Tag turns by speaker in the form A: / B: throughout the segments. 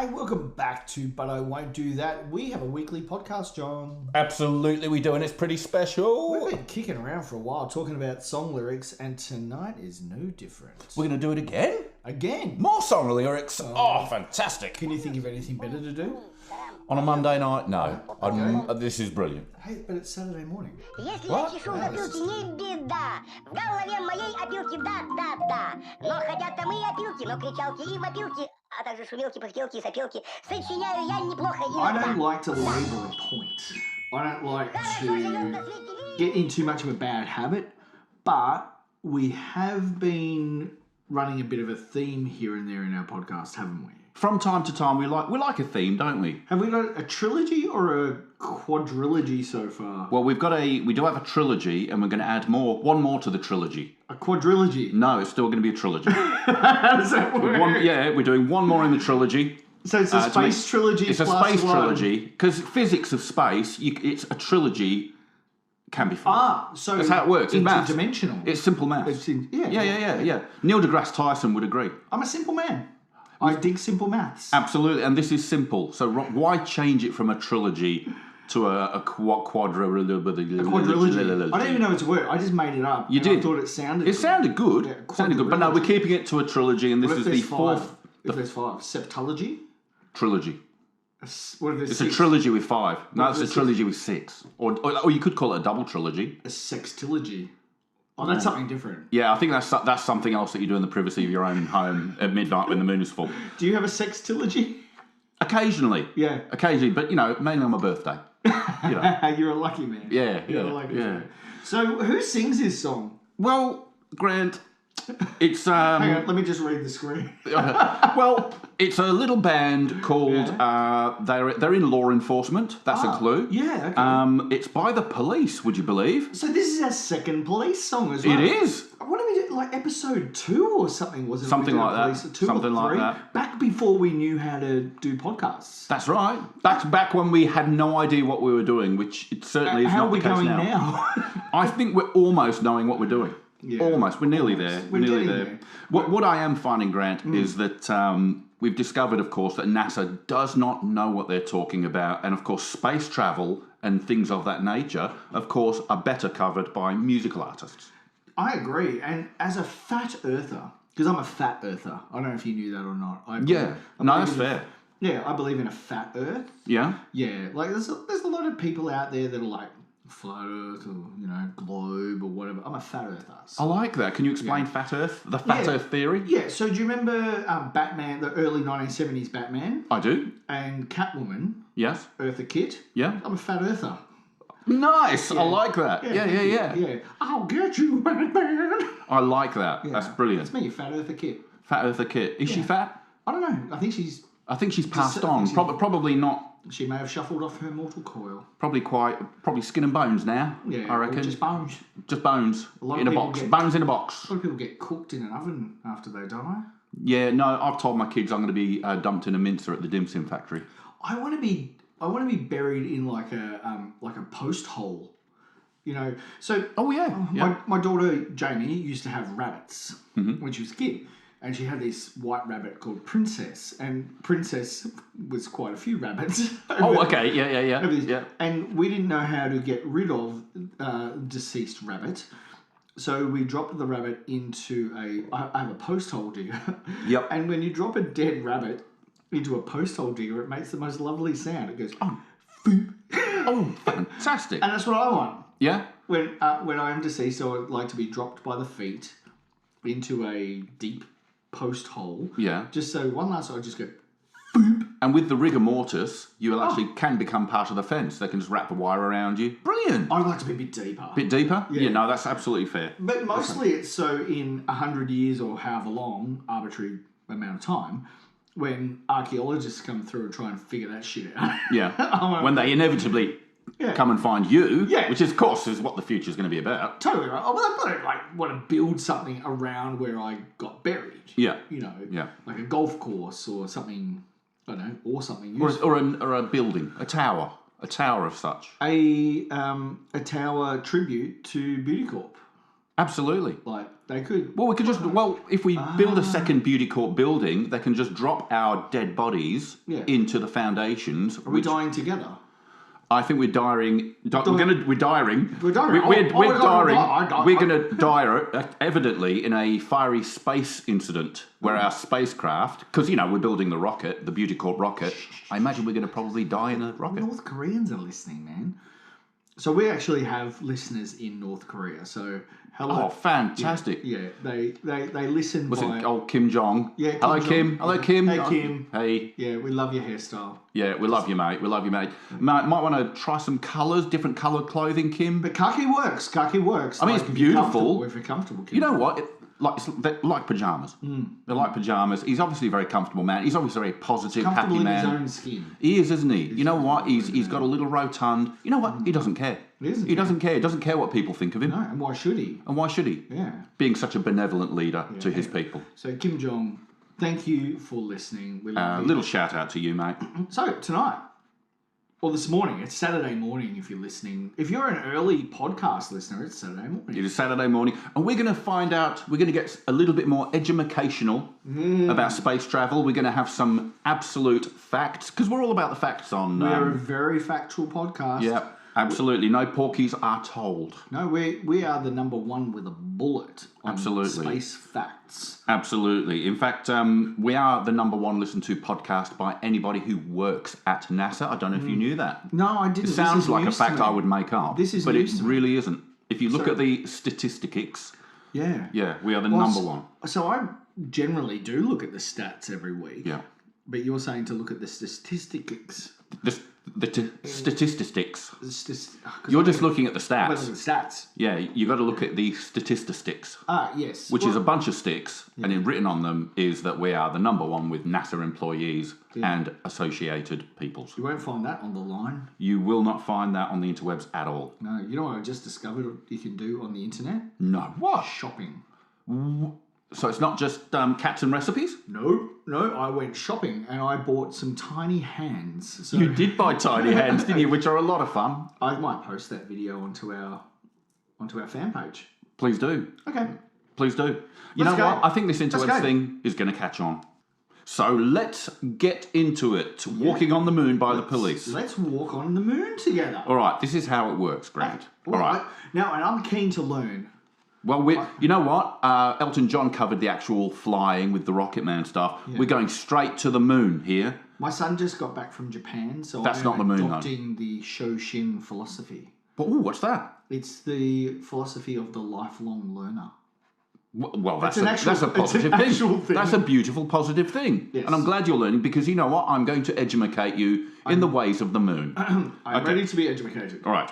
A: Hey, welcome back to But I Won't Do That. We have a weekly podcast, John.
B: Absolutely we do, and it's pretty special.
A: We've been kicking around for a while talking about song lyrics, and tonight is no different.
B: We're going to do it again?
A: Again?
B: More song lyrics? Oh, fantastic.
A: Can you think of anything better to do?
B: On a Monday night? No. This is brilliant.
A: Hey, but it's Saturday morning.
C: Если я чешу опилки, не беда. В голове моей опилки, да. Но хотят там и опилки, но кричалки и вопилки, а также шумелки, пыхтелки и сопелки. Сочиняю я неплохо иногда.
A: I don't like to labour a point. I don't like to get in too much of a bad habit, but we have been running a bit of a theme here and there in our podcast, haven't we?
D: From time to time, we like a theme, don't we?
A: Have we got a trilogy or a quadrilogy so far?
D: Well, we do have a trilogy, and we're going to add one more to the trilogy.
A: A quadrilogy?
D: No, it's still going to be a trilogy.
A: How does that work?
D: We're doing one more in the trilogy.
A: So it's a space trilogy.
D: It's a space trilogy because physics of space. It's a trilogy. Can be fun.
A: So
D: that's how it works. It's maths.
A: Interdimensional.
D: It's simple maths. Yeah. Neil deGrasse Tyson would agree.
A: I'm a simple man. I dig simple maths.
D: Absolutely, and this is simple. So why change it from a trilogy to a quadrilogy?
A: I don't even know it's a word. I just made it up.
D: You did.
A: I thought it sounded.
D: It sounded good.
A: Yeah,
D: sounded good. But no, we're keeping it to a trilogy, and this is the fourth.
A: If there's five, septology.
D: Trilogy.
A: What if there's
D: It's
A: six?
D: a trilogy with five. No, it's a trilogy with six. Or you could call it a double trilogy.
A: A sextilogy. Oh, that's something different.
D: Yeah, I think that's something else that you do in the privacy of your own home at midnight when the moon is full.
A: Do you have a sextilogy?
D: Occasionally.
A: Yeah.
D: Occasionally, but mainly on my birthday.
A: You're a lucky man.
D: Yeah.
A: You're a lucky man. So who sings this song?
D: Well, Grant, it's
A: Hang on, let me just read the screen.
D: well, it's a little band called they're in law enforcement. That's a clue.
A: Yeah. Okay.
D: It's by the police. Would you believe?
A: So this is our second police song as well.
D: It is.
A: What did we do? Like episode 2 or something? Was it
D: Something like that. Something like that.
A: Back before we knew how to do podcasts.
D: That's right. That's back when we had no idea what we were doing, which it certainly is not the case now.
A: How are we going now?
D: I think we're almost knowing what we're doing.
A: Yeah.
D: Almost. We're nearly there.
A: We're nearly there.
D: What I am finding, Grant, is that we've discovered, of course, that NASA does not know what they're talking about. And, of course, space travel and things of that nature, of course, are better covered by musical artists.
A: I agree. And as a fat earther, because I'm a fat earther. I don't know if you knew that or not.
D: That's fair.
A: Yeah, I believe in a fat earth.
D: Yeah?
A: Yeah. Like, there's a lot of people out there that are like, flat earth or, globe or whatever. I'm a fat earther. So.
D: I like that. Can you explain fat earth? The fat earth theory?
A: Yeah, so do you remember Batman, the early 1970s Batman?
D: I do.
A: And Catwoman?
D: Yes.
A: Eartha Kitt?
D: Yeah.
A: I'm a fat earther.
D: Nice.
A: Yeah.
D: I like that. Yeah.
A: I'll get you, Batman.
D: I like that. Yeah. That's brilliant.
A: That's me, fat earther Kitt.
D: Fat Eartha Kitt. Is she fat?
A: I don't know. I think she's
D: passed on. Probably not.
A: She may have shuffled off her mortal coil.
D: Probably skin and bones now.
A: Yeah,
D: I reckon.
A: Just bones.
D: Just bones in a box. Bones in a box.
A: A lot of people get cooked in an oven after they die.
D: Yeah, no, I've told my kids I'm going to be dumped in a mincer at the dim sum factory.
A: I want to be buried in like a post hole. So my daughter Jamie used to have rabbits when she was a kid. And she had this white rabbit called Princess. And Princess was quite a few rabbits.
D: Okay. Yeah.
A: And we didn't know how to get rid of deceased rabbit. So we dropped the rabbit into I have a post hole digger.
D: Yep.
A: And when you drop a dead rabbit into a post hole digger, it makes the most lovely sound. It goes, foop.
D: Oh, fantastic.
A: And that's what I want.
D: Yeah?
A: When I am deceased, I would like to be dropped by the feet into a deep post hole.
D: Yeah.
A: Just so one last I just go boop.
D: And with the rigor mortis, you actually can become part of the fence. They can just wrap the wire around you. Brilliant.
A: I'd like to be a bit deeper.
D: Bit deeper?
A: Yeah.
D: No, that's absolutely fair.
A: But mostly it's so in 100 years or however long, arbitrary amount of time, when archaeologists come through and try and figure that shit out.
D: Yeah. When they inevitably come and find you, which of course is what the future is going to be about.
A: Totally right. I don't want to build something around where I got buried.
D: Yeah.
A: Like a golf course or something, I don't know, or something useful.
D: Or a building, a tower of such.
A: A tower tribute to Beauty Corp.
D: Absolutely.
A: Like, they could...
D: Well, we could just... Well, if we build a second Beauty Court building, they can just drop our dead bodies into the foundations.
A: Are we dying together?
D: I think we're dying. We're dying. We're dying.
A: We're
D: going to die evidently in a fiery space incident where our spacecraft, because we're building the rocket, the Beauty Court rocket. I imagine we're going to probably die in a rocket.
A: North Koreans are listening, man. So we actually have listeners in North Korea. So hello.
D: Oh, fantastic!
A: Yeah, they listen.
D: Was it old Kim Jong?
A: Yeah.
D: Hello, Kim. Hello, Kim.
A: Hey, Kim.
D: Hey.
A: Yeah, we love your hairstyle.
D: Yeah, we love you, mate. We love you, mate. Might want to try some colours, different coloured clothing, Kim.
A: But khaki works. Khaki works.
D: I mean, it's beautiful.
A: If you're comfortable, Kim.
D: You know what? They're like pyjamas. They're like pyjamas. He's obviously a very comfortable man. He's obviously a very positive, happy man.
A: Comfortable in his own skin.
D: He is, isn't he? You know what? He's got a little rotund. You know what? He doesn't care. He doesn't care. He doesn't care what people think of him.
A: No, and why should he?
D: And why should he?
A: Yeah.
D: Being such a benevolent leader to his people.
A: So, Kim Jong, thank you for listening. We love you.
D: Little shout out to you, mate.
A: So, tonight, or this morning, it's Saturday morning if you're listening. If you're an early podcast listener, it's Saturday morning.
D: It is Saturday morning. And we're going to find out, we're going to get a little bit more educational about space travel. We're going to have some absolute facts, because we're all about the facts on...
A: We're a very factual podcast.
D: Yeah, absolutely. No porkies are told.
A: No, we are the number one with a bullet on space facts.
D: Absolutely. In fact, we are the number one listened to podcast by anybody who works at NASA. I don't know if you knew that.
A: No, I didn't.
D: It sounds like a fact I would make up.
A: This is
D: but it really isn't. If you look at the statistics, we are the number one.
A: So I generally do look at the stats every week.
D: Yeah.
A: But you're saying to look at the statistics.
D: The statistics. You're just looking at the stats.
A: Look at the stats.
D: Yeah, you got to look at the statistics.
A: Yes.
D: Which is a bunch of sticks, and written on them is that we are the number one with NASA employees and associated peoples.
A: You won't find that on the line.
D: You will not find that on the interwebs at all.
A: No, you know what I just discovered you can do on the internet?
D: No. What?
A: Shopping.
D: So it's not just cats and recipes?
A: No, I went shopping and I bought some tiny hands. So
D: you did buy tiny hands, didn't you? Which are a lot of fun.
A: I might post that video onto our fan page.
D: Please do.
A: Okay.
D: Please do. You know what? I think this interwebs thing is going to catch on. So let's get into it. Walking on the Moon by the Police.
A: Let's walk on the moon together.
D: All right, this is how it works, Grant. All right.
A: Now, and I'm keen to learn.
D: Well, you know what? Elton John covered the actual flying with the Rocket Man stuff. Yeah. We're going straight to the moon here.
A: My son just got back from Japan, so
D: that's not the moon,
A: adopting the Shoshin philosophy.
D: Oh, what's that?
A: It's the philosophy of the lifelong learner.
D: Well, that's a positive thing. That's a beautiful positive thing. Yes. And I'm glad you're learning because you know what? I'm going to educate you in the ways of the moon.
A: I'm ready to be educated.
D: All right.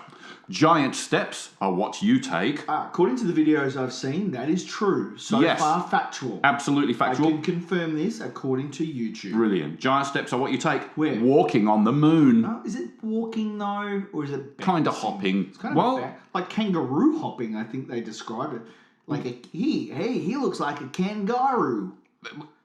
D: Giant steps are what you take.
A: According to the videos I've seen, that is true. So far, factual.
D: Absolutely factual.
A: I can confirm this according to YouTube.
D: Brilliant. Giant steps are what you take.
A: Where?
D: Walking on the moon.
A: No, is it walking though, or is it
D: kind of hopping?
A: It's kind of like kangaroo hopping. I think they describe it. Like he looks like a kangaroo.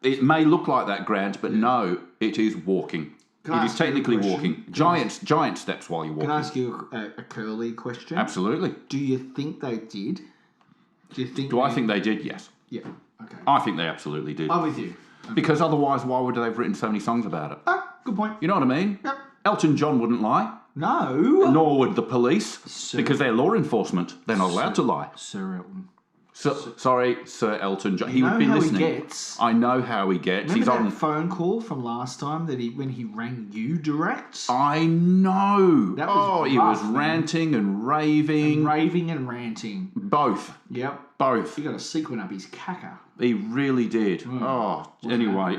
D: It may look like that, Grant, but no, it is walking. It is technically walking. Giant steps while you're walking.
A: Can I ask you a curly question?
D: Absolutely.
A: Do you think they did?
D: Do I think they did? Yes.
A: Yeah. Okay.
D: I think they absolutely did.
A: I'm with you.
D: Because otherwise, why would they have written so many songs about it?
A: Good point.
D: You know what I mean?
A: Yep.
D: Elton John wouldn't lie.
A: No.
D: Nor would the police. Because they're law enforcement. They're not allowed to lie.
A: Sir Elton.
D: Sorry, Sir Elton John. He would be listening. I know how he gets.
A: Remember that phone call from last time when he rang you direct?
D: I know.
A: That was
D: he was ranting and raving.
A: Raving and ranting.
D: Both.
A: Yep.
D: Both.
A: He got a sequin up his cacker.
D: He really did. Anyway,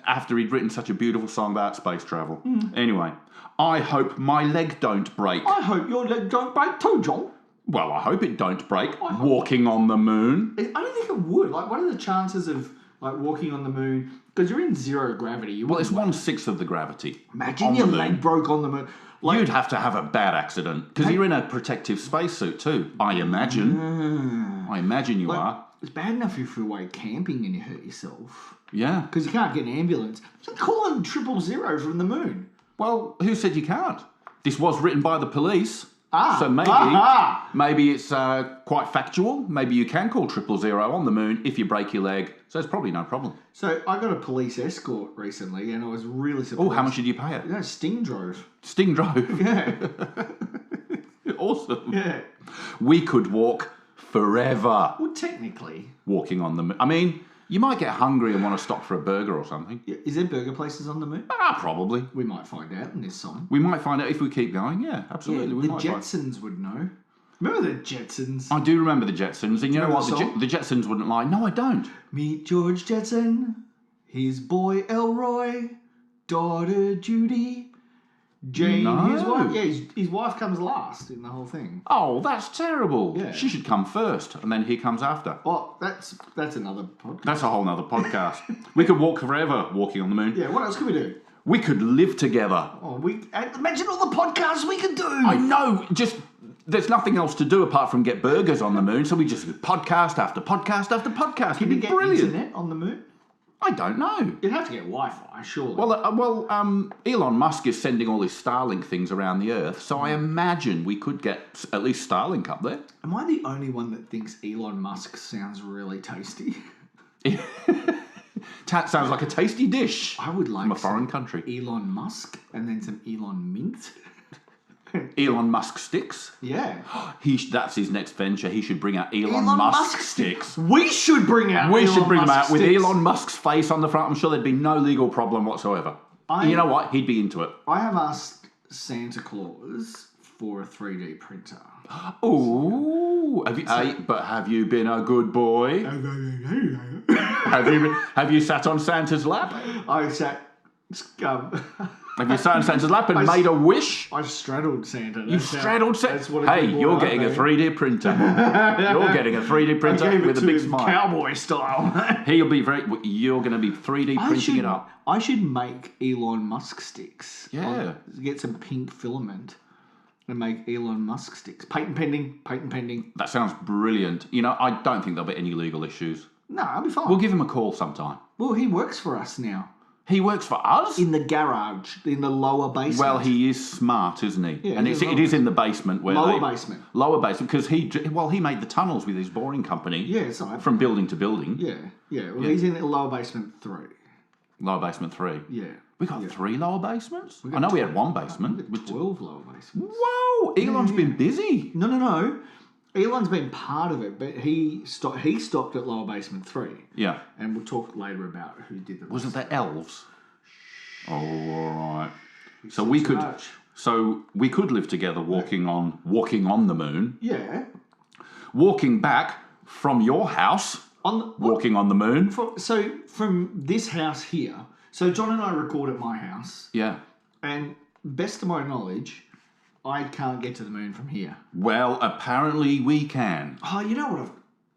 D: after he'd written such a beautiful song about space travel. Anyway, I hope my leg don't break.
A: I hope your leg don't break too, John.
D: Well, I hope it don't break. Walking on the moon.
A: I don't think it would. Like, what are the chances of walking on the moon? Because you're in zero gravity.
D: Well, it's 1/6 of the gravity.
A: Imagine your leg broke on the moon.
D: You'd have to have a bad accident because you're in a protective spacesuit too. I imagine. I imagine you are.
A: It's bad enough if you're away camping and you hurt yourself.
D: Yeah.
A: Because you can't get an ambulance. So call in 000 from the moon.
D: Well, who said you can't? This was written by the police. So maybe it's quite factual. Maybe you can call 000 on the moon if you break your leg. So it's probably no problem.
A: So I got a police escort recently, and I was really surprised.
D: Oh, how much did you pay it?
A: No, Sting drove.
D: Sting drove?
A: Yeah.
D: Awesome.
A: Yeah.
D: We could walk forever
A: Well, technically.
D: walking on the moon. I mean, you might get hungry and want to stop for a burger or something.
A: Yeah. Is there burger places on the moon?
D: Probably.
A: We might find out in this song.
D: We might find out if we keep going. Yeah, absolutely.
A: Yeah,
D: we
A: the
D: might
A: Jetsons would know. Remember the Jetsons?
D: I do remember the Jetsons, and you know what?
A: the song?
D: The Jetsons wouldn't lie. No, I don't.
A: Meet George Jetson, his boy Elroy, daughter Judy, Jane, his wife. Yeah, his wife comes last in the whole thing.
D: Oh, that's terrible.
A: Yeah.
D: She should come first, and then he comes after.
A: Oh, that's another podcast.
D: That's a whole nother podcast. We could walk forever walking on the moon.
A: Yeah, what else can we do?
D: We could live together.
A: Oh, imagine all the podcasts we could do.
D: I know, there's nothing else to do apart from get burgers on the moon, so we just do podcast after podcast after podcast.
A: Can you get internet on the moon?
D: I don't know.
A: You'd have to get Wi-Fi, surely.
D: Well, Elon Musk is sending all his Starlink things around the Earth, so I imagine we could get at least Starlink up there.
A: Am I the only one that thinks Elon Musk sounds really tasty?
D: Sounds like a tasty dish.
A: I would like
D: from a foreign country.
A: Elon Musk and then some Elon Mint.
D: Elon Musk sticks.
A: Yeah.
D: That's his next venture. He should bring out Elon Musk sticks.
A: We should bring out
D: We
A: Elon
D: should bring them
A: Musk
D: out with
A: sticks.
D: Elon Musk's face on the front. I'm sure there'd be no legal problem whatsoever. You know what? He'd be into it.
A: I have asked Santa Claus for a 3D printer.
D: Ooh. Have you been a good boy? Have you sat on Santa's lap?
A: I sat...
D: Have you sat on Santa's lap and made a wish?
A: I straddled Santa.
D: You straddled Santa?
A: Hey,
D: you're getting a 3D printer. You're getting a 3D printer with a big smile.
A: Cowboy style.
D: You're going to be 3D printing it up.
A: I should make Elon Musk sticks.
D: Yeah.
A: Get some pink filament and make Elon Musk sticks. Patent pending.
D: That sounds brilliant. I don't think there'll be any legal issues.
A: No, I'll be fine.
D: We'll give him a call sometime.
A: Well, he works for us now.
D: He works for us?
A: In the garage, in the lower basement.
D: Well, he is smart, isn't he?
A: Yeah,
D: and it is in the basement where
A: Lower basement,
D: because he made the tunnels with his boring company.
A: Yeah, it's all right.
D: From building to building.
A: Yeah. Well, he's in the lower basement 3.
D: Lower basement 3.
A: Yeah.
D: We got 3 lower basements? I know we had 1 basement.
A: We got 12 lower basements.
D: Whoa! Elon's been busy.
A: No. Elon's been part of it, but he stopped at lower basement 3.
D: Yeah.
A: And we'll talk later about who did the rest.
D: Wasn't there elves? Oh, all right. So we could live together walking on the moon.
A: Yeah.
D: Walking back from your house. Walking on the moon.
A: So from this house here. So John and I record at my house.
D: Yeah.
A: And best of my knowledge, I can't get to the moon from here.
D: Well, apparently we can.
A: Oh, you know what?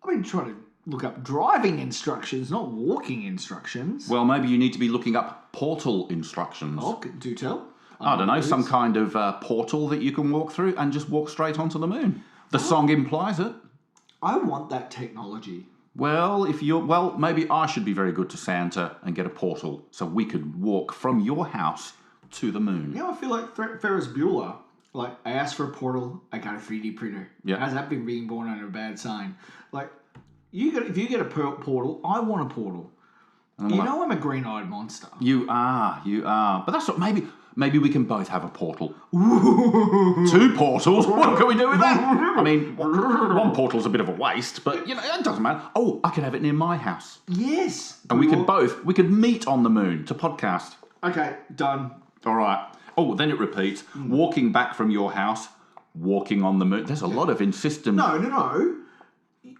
A: I've been trying to look up driving instructions, not walking instructions.
D: Well, maybe you need to be looking up portal instructions.
A: Oh, do tell.
D: I don't know, some kind of portal that you can walk through and just walk straight onto the moon. The song implies it.
A: I want that technology.
D: Well, maybe I should be very good to Santa and get a portal so we could walk from your house to the moon.
A: You know, I feel like Ferris Bueller. Like, I asked for a portal, I got a 3D printer.
D: Yeah.
A: How's that been being born under a bad sign? Like, if you get a portal, I want a portal. You know I'm a green-eyed monster.
D: You are. But that's what, maybe we can both have a portal. Ooh. 2 portals? What can we do with that? I mean, 1 portal's a bit of a waste, but, it doesn't matter. Oh, I could have it near my house.
A: Yes.
D: And we could meet on the moon to podcast.
A: Okay, done.
D: All right. Oh, then it repeats. Walking back from your house, walking on the moon. There's a lot of insistence.
A: No.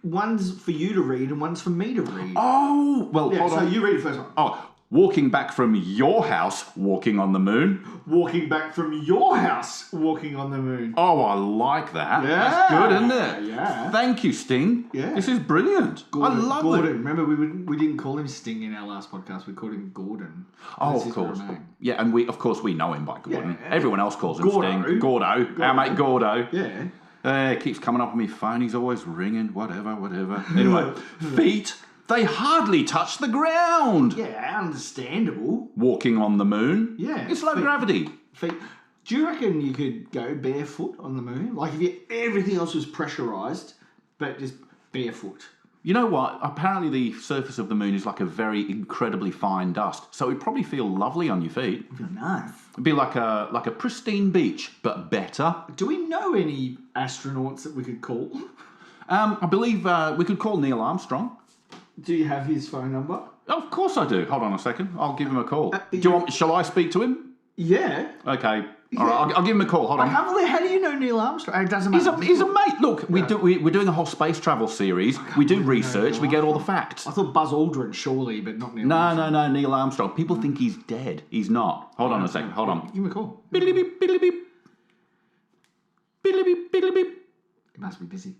A: One's for you to read and one's for me to read.
D: Oh, well,
A: yeah,
D: hold on.
A: So you read the first one.
D: Oh, walking back from your house, walking on the moon.
A: Walking back from your house, walking on the moon.
D: Oh, I like that.
A: Yeah.
D: That's good, isn't it?
A: Yeah.
D: Thank you, Sting.
A: Yeah.
D: This is brilliant.
A: Gordon,
D: I love
A: Gordon.
D: it.
A: Remember, we didn't call him Sting in our last podcast. We called him Gordon.
D: Oh, of course. Yeah, and we know him by Gordon.
A: Yeah.
D: Everyone else calls him
A: Gordo.
D: Sting. Gordo. Our mate Gordo.
A: Yeah.
D: It keeps coming up on my phone. He's always ringing. Whatever. Anyway, feet. They hardly touch the ground.
A: Yeah, understandable.
D: Walking on the moon.
A: Yeah.
D: It's like gravity.
A: Feet. Do you reckon you could go barefoot on the moon? Like if everything else was pressurized, but just barefoot.
D: You know what? Apparently the surface of the moon is like a very incredibly fine dust, so it'd probably feel lovely on your feet.
A: Nice.
D: It'd be like a pristine beach, but better.
A: Do we know any astronauts that we could call?
D: I believe we could call Neil Armstrong.
A: Do you have his phone number?
D: Oh, of course I do. Hold on a second. I'll give him a call. Shall I speak to him?
A: Yeah.
D: Okay. All right, I'll give him a call. Hold on.
A: How do you know Neil Armstrong? It doesn't matter.
D: He's a mate. Look, we're doing a whole space travel series. We do research. We get all the facts.
A: I thought Buzz Aldrin, surely, but not Neil Armstrong.
D: No, Neil Armstrong. People think he's dead. He's not. Hold on a second. Hold on.
A: Give me a call.
D: Biddly beep, biddly beep. Biddly beep, biddly beep.
A: He must be busy.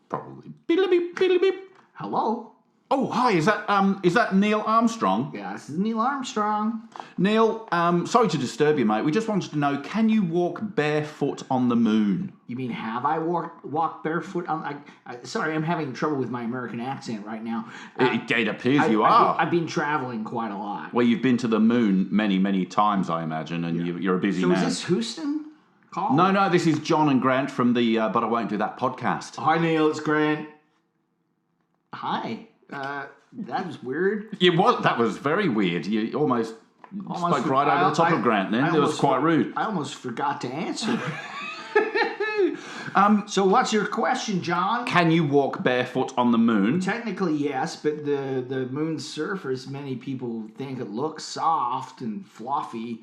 D: Probably. Biddly beep, biddly beep.
A: Hello?
D: Oh, hi. Is that Neil Armstrong?
A: Yeah, this is Neil Armstrong.
D: Neil, sorry to disturb you, mate. We just wanted to know, can you walk barefoot on the moon?
A: You mean, have I walked barefoot on... sorry, I'm having trouble with my American accent right now.
D: It appears you are.
A: I've been traveling quite a lot.
D: Well, you've been to the moon many, many times, I imagine, and you're a busy man.
A: So is this Houston? Call?
D: No, this is John and Grant from the But I Won't Do That podcast.
A: Hi, Neil, it's Grant. Hi. That was weird.
D: That was very weird. You almost spoke right over the top of Grant then. It was quite rude.
A: I almost forgot to answer. So what's your question, John?
D: Can you walk barefoot on the moon?
A: Technically, yes, but the moon's surface, many people think it looks soft and fluffy,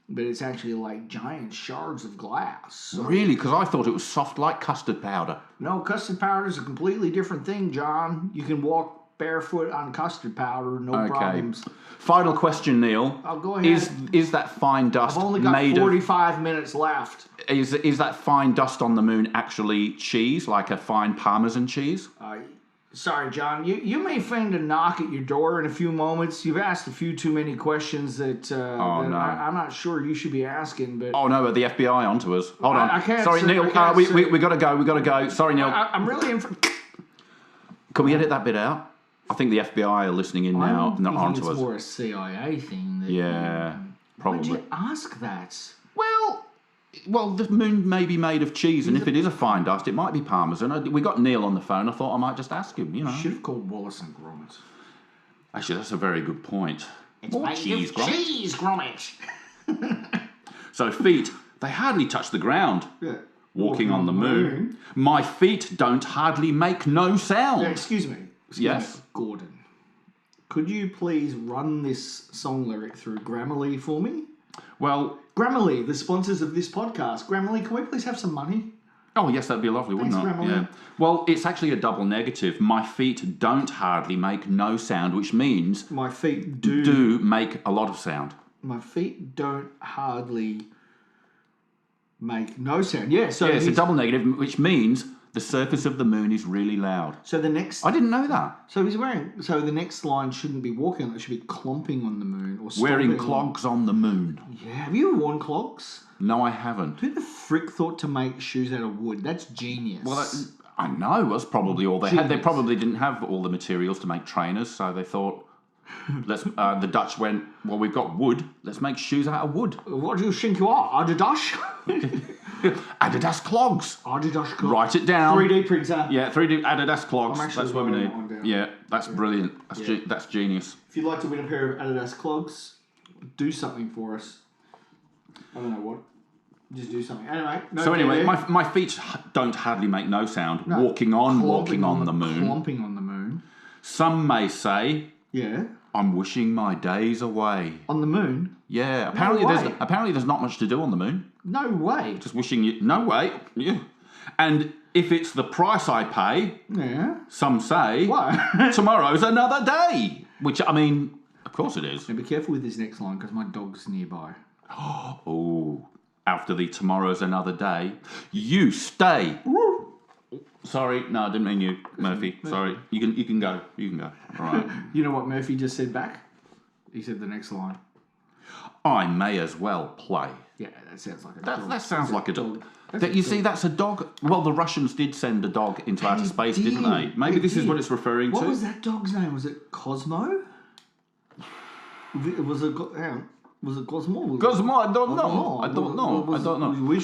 A: but it's actually like giant shards of glass. So,
D: really? Because I thought it was soft like custard powder.
A: No, custard powder is a completely different thing, John. You can walk barefoot on custard powder, no problems.
D: Final question, Neil.
A: Oh, go ahead.
D: Is that fine dust
A: I've only got
D: made
A: 45 minutes left.
D: Is that fine dust on the moon actually cheese, like a fine Parmesan cheese?
A: Sorry, John. You may find a knock at your door in a few moments. You've asked a few too many questions that, I'm not sure you should be asking. But
D: oh no, the FBI onto us. Hold on.
A: I can't.
D: Sorry, Neil. We gotta go. We gotta go. Sorry, Neil.
A: I'm really in for.
D: Can we edit that bit out? I think the FBI are listening in now, not onto us.
A: It's more a CIA thing.
D: Yeah, probably.
A: Why did you ask that?
D: Well, the moon may be made of cheese, and if it is a fine dust, it might be Parmesan. We got Neil on the phone. I thought I might just ask him, you know.
A: Should have called Wallace and Gromit.
D: Actually, that's a very good point.
A: It's more cheese, Gromit. Cheese, Gromit.
D: So feet, they hardly touch the ground.
A: Yeah.
D: Walking on the moon. My feet don't hardly make no sound.
A: Yeah, excuse me.
D: Yes?
A: Gordon, could you please run this song lyric through Grammarly for me?
D: Well...
A: Grammarly, the sponsors of this podcast. Grammarly, can we please have some money?
D: Oh, yes, that'd be lovely, wouldn't it?
A: Grammarly.
D: Yeah. Well, it's actually a double negative. My feet don't hardly make no sound, which means...
A: My feet do...
D: Do make a lot of sound.
A: My feet don't hardly make no sound. Yeah, so...
D: Yeah, it's a double negative, which means... The surface of the moon is really loud.
A: So the next...
D: I didn't know that.
A: So he's wearing... So the next line shouldn't be walking on it. It should be clomping on the moon. Or
D: wearing clogs on the moon.
A: Yeah. Have you worn clogs?
D: No, I haven't.
A: Who the frick thought to make shoes out of wood? That's genius.
D: Well, I know. That's probably all they had. They probably didn't have all the materials to make trainers, so they thought... the Dutch went, well, we've got wood. Let's make shoes out of wood.
A: What do you think you are? Adidas?
D: Adidas clogs.
A: Adidas clogs.
D: Write it down.
A: 3D printer.
D: Yeah, 3D Adidas clogs. That's what we need.
A: Down.
D: Yeah, that's brilliant. That's genius.
A: If you'd like to win a pair of Adidas clogs, do something for us. I don't know what. Just do something. Anyway.
D: My feet don't hardly make no sound. No. Walking on the moon.
A: Clomping on the moon.
D: Some may say...
A: Yeah.
D: I'm wishing my days away.
A: On the moon?
D: Yeah. Apparently there's not much to do on the moon.
A: No way.
D: Just wishing you... No way. Yeah. And if it's the price I pay...
A: Yeah.
D: Some say...
A: What?
D: Tomorrow's another day. Which, I mean, of course it is.
A: Now be careful with this next line because my dog's nearby.
D: Oh. After the tomorrow's another day, you stay. Sorry, no, I didn't mean you, Murphy. Sorry, you can go. You can go. All right.
A: You know what Murphy just said back? He said the next line.
D: I may as well play.
A: Yeah, that sounds like a dog.
D: That sounds like a dog. See, that's a dog. Well, the Russians did send a dog into outer space, didn't they? Maybe this is what it's referring to.
A: What was that dog's name? Was it Cosmo? Was it? Hang on. Was it Cosmo?
D: Cosmo, I don't know. I don't know.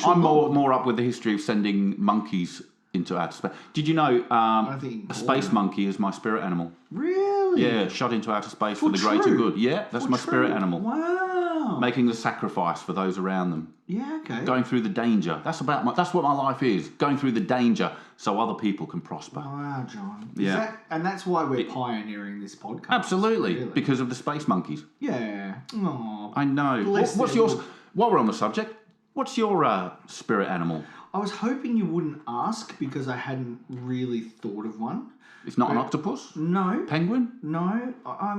D: I'm more up with the history of sending monkeys into outer space. Did you know a space monkey is my spirit animal?
A: Really?
D: Yeah, shot into outer space for the greater good. Yeah, that's my spirit animal.
A: Wow.
D: Making the sacrifice for those around them.
A: Yeah, okay.
D: Going through the danger. That's what my life is. Going through the danger so other people can prosper.
A: Wow, John.
D: Yeah.
A: And that's why we're pioneering this podcast.
D: Absolutely.
A: Really?
D: Because of the space monkeys.
A: Yeah. Aww.
D: I know. What's yours? While we're on the subject, what's your spirit animal?
A: I was hoping you wouldn't ask because I hadn't really thought of one.
D: It's not an octopus?
A: No.
D: Penguin?
A: No. I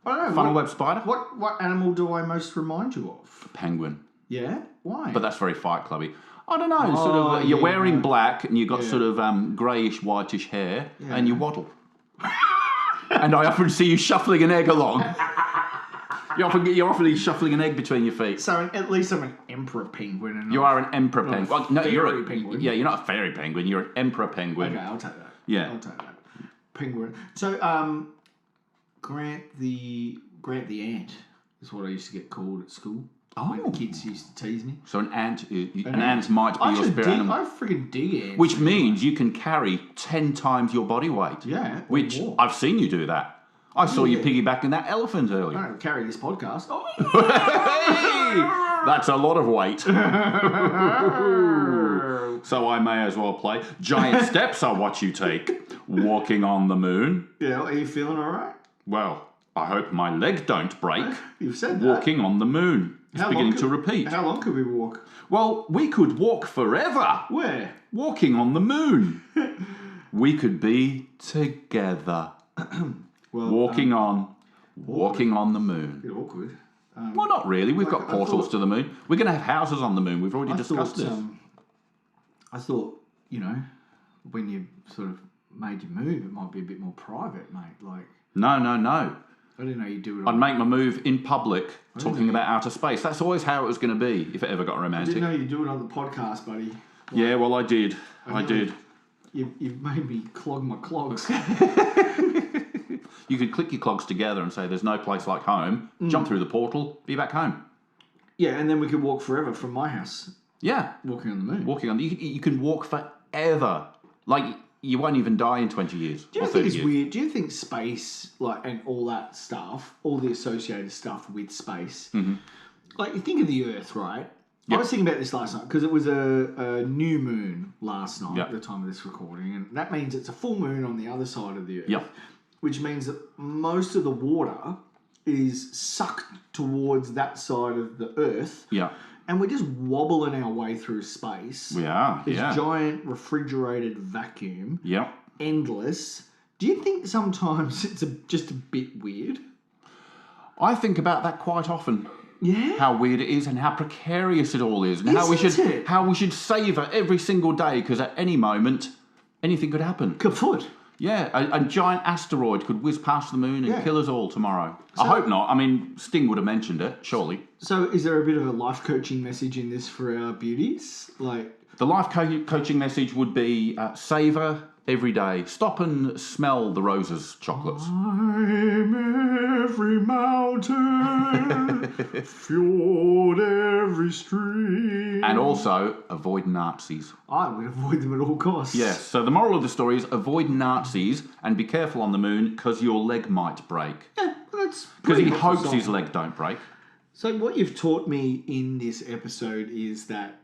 A: don't know.
D: Funnel web spider?
A: What animal do I most remind you of?
D: Penguin.
A: Yeah? Why?
D: But that's very Fight Clubby. I don't know. You're wearing black and you've got sort of greyish, whitish hair and you waddle. And I often see you shuffling an egg along. You're often shuffling an egg between your feet.
A: So at least I'm an emperor penguin. And
D: you are an emperor penguin. Well, no,
A: you're a penguin.
D: Yeah, you're not a fairy penguin. You're an emperor penguin.
A: Okay, I'll take that.
D: Yeah.
A: I'll take that. Penguin. So, Grant the ant is what I used to get called at school.
D: Oh.
A: When the kids used to tease me.
D: So an ant might be your spirit animal.
A: I freaking dig ants.
D: Which means you can carry 10 times your body weight.
A: Yeah.
D: Which I've seen you do that. I saw you piggybacking that elephant earlier.
A: I don't carry this podcast. Oh.
D: Hey! That's a lot of weight. So I may as well play. Giant steps are what you take. Walking on the moon.
A: Yeah, are you feeling all right?
D: Well, I hope my leg don't break.
A: You've said that.
D: Walking on the moon. It's beginning to repeat.
A: How long could we walk?
D: Well, we could walk forever.
A: Where?
D: Walking on the moon. We could be together.
A: Well,
D: walking on the moon.
A: A bit awkward.
D: Well, not really. We've got portals to the moon. We're going to have houses on the moon. We've already discussed this.
A: I thought, when you sort of made your move, it might be a bit more private, mate. Like
D: No.
A: I didn't know you'd do it.
D: I'd make my move in public, talking about outer space. That's always how it was going to be, if it ever got romantic.
A: I didn't know you'd do it on the podcast, buddy.
D: Yeah, well, I did. I did.
A: You've made me clog my clogs.
D: You could click your clogs together and say, there's no place like home. Jump through the portal, be back home.
A: Yeah, and then we could walk forever from my house.
D: Yeah.
A: Walking on the moon.
D: You can walk forever. Like, you won't even die in 20 years.
A: Do you think it's weird? Do you think space, and all that stuff, all the associated stuff with space, like you think of the Earth, right? Yep. I was thinking about this last night because it was a new moon last night at the time of this recording, and that means it's a full moon on the other side of the Earth.
D: Yep.
A: Which means that most of the water is sucked towards that side of the Earth.
D: Yeah.
A: And we're just wobbling our way through space.
D: We are,
A: This giant refrigerated vacuum.
D: Yep.
A: Endless. Do you think sometimes it's just a bit weird?
D: I think about that quite often.
A: Yeah.
D: How weird it is and how precarious it all is. And how we should savour every single day because at any moment, anything could happen.
A: Kaput.
D: Yeah, a giant asteroid could whiz past the moon and kill us all tomorrow. I hope not. I mean, Sting would have mentioned it, surely.
A: So is there a bit of a life coaching message in this for our beauties?
D: The life coaching message would be savour every day. Stop and smell the roses chocolates.
A: I'm every mountain, fjord, every stream.
D: And also, avoid Nazis.
A: I would avoid them at all costs.
D: Yes, so the moral of the story is avoid Nazis and be careful on the moon because your leg might break.
A: Yeah, that's
D: because he hopes his leg don't break.
A: So what you've taught me in this episode is that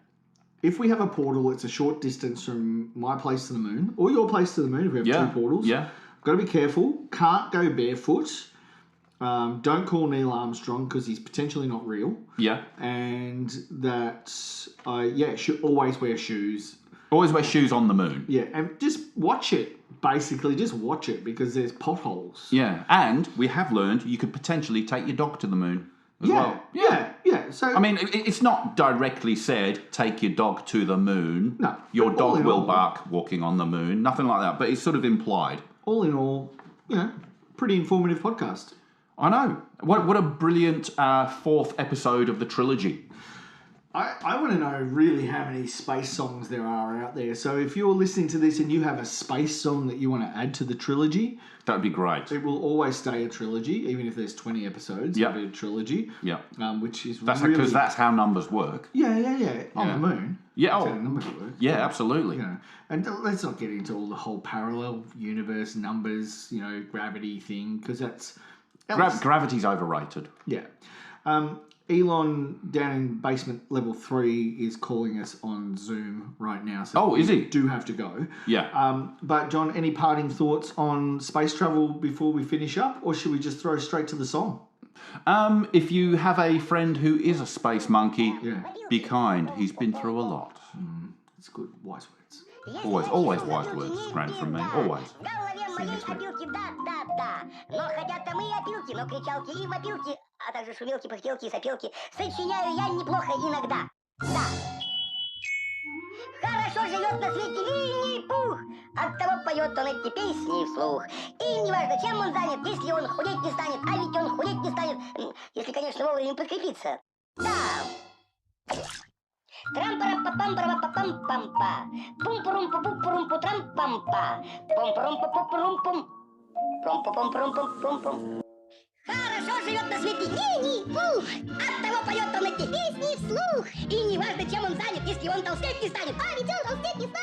A: if we have a portal, it's a short distance from my place to the moon, or your place to the moon if we have two portals.
D: Yeah.
A: Got to be careful. Can't go barefoot. Don't call Neil Armstrong because he's potentially not real.
D: Yeah.
A: And that, should always wear shoes.
D: Always wear shoes on the moon.
A: Yeah, and just watch it. Basically, just watch it because there's potholes.
D: Yeah, and we have learned you could potentially take your dog to the moon as well.
A: Yeah. So
D: I mean, it's not directly said, take your dog to the moon.
A: No.
D: Your dog will bark walking on the moon. Nothing like that, but it's sort of implied.
A: All in all, pretty informative podcast.
D: I know. What a brilliant fourth episode of the trilogy.
A: I want to know really how many space songs there are out there. So if you're listening to this and you have a space song that you want to add to the trilogy,
D: that'd be great.
A: It will always stay a trilogy, even if there's 20 episodes. It'll be a trilogy.
D: Yeah.
A: Which is
D: because that's how numbers work.
A: Yeah. On the moon.
D: Yeah.
A: That's how numbers work.
D: Yeah, absolutely.
A: You know, and let's not get into all the whole parallel universe numbers, gravity thing, because that's
D: gravity's overrated.
A: Yeah. Elon down in basement level 3 is calling us on Zoom right now. So
D: is he?
A: Do have to go.
D: Yeah.
A: But John, any parting thoughts on space travel before we finish up, or should we just throw straight to the song?
D: If you have a friend who is a space monkey, be kind. He's been through a lot.
A: That's good. Wise words.
D: Always wise words, Grant, from me. Always.
C: Но хотят-то мы опилки, но кричалки и вопилки, а также шумелки, пыхтелки и сопелки сочиняю я неплохо иногда. Да. Хорошо живет на свете Винни-Пух, оттого поет он эти песни вслух. И неважно, чем он занят, если он худеть не станет, а ведь он худеть не станет, если, конечно, вовремя подкрепиться. Да. Трам-парам-па-пам-парам-па-пам-пам-па. Пум-пурум-пу-пу-пурум-пу-трам-пам-па. Пум-пурум-пу-пу-пурум-пум. Пум-пум-пум-пум-пум-пум. Хорошо живет на свете Винни-Пух, оттого поет он эти песни вслух. И неважно, чем он занят, если он толстеть не станет, а ведь он толстеть не станет.